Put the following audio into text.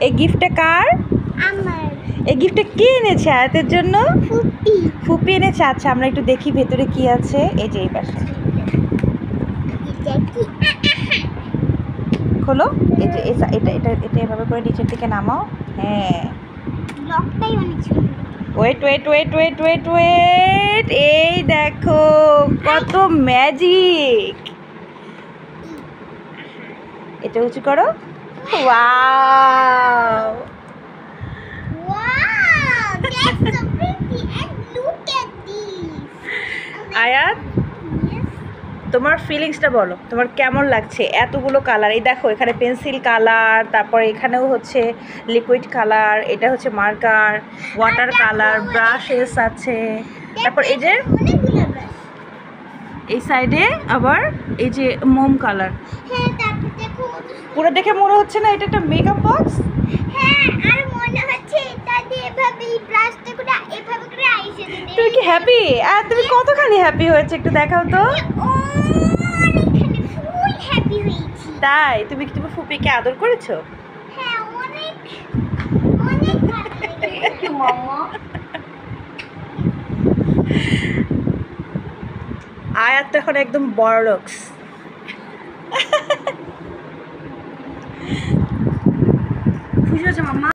এই গিফটটা কার? আমার। এই গিফটটা কে এনেছে আয়াতের জন্য? ফুপি। ফুপি এনেছে। আচ্ছা আমরা একটু দেখি ভেতরে কি আছে। এই যে এই পাশে খোলো। এই যে এটা এটা এটা এটা এভাবে করে নিচের দিকে নামাও। হ্যাঁ, ব্লকটাই অনেক সুন্দর। Wait wait wait wait wait wait, এই দেখো কত ম্যাজিক। এটা উঁচু করো। Wow, Wow, that's so pretty. And look at this. আয়াত Yes. তোমার ফিলিংসটা বলো, তোমার কেমন লাগছে এতগুলো কালার? এই দেখো এখানে পেন্সিল কালার, তারপর এখানেও হচ্ছে লিকুইড কালার, এটা হচ্ছে মার্কার, ওয়াটার কালার, ব্রাশেস আছে, তারপর এই যে অনেকগুলো ব্রাশ। এই সাইডে আবার এই যে মোম কালার। হ্যাঁ, তারপর দেখো। পুরো দেখে মনে হচ্ছে না এটা একটা মেকআপ বক্স? হ্যাঁ, আর মনে হচ্ছে এটা দিয়ে এভাবে এই ব্রাশটা করে এভাবে করে আইসে দিতে। তুমি কি হ্যাপি? আর তুমি কতখানি হ্যাপি হয়েছে একটু দেখাও তো। অনেকখানি ফুল হ্যাপি হয়েছি। তাই? তুমি কি তোমার ফুপিকে আদর করেছো? হ্যাঁ, অনেক অনেক ভালো লেগেছে মাম্মা। আয়াত তো এখন একদম বড়লোকস। খুশি হয়েছে মাম্মা?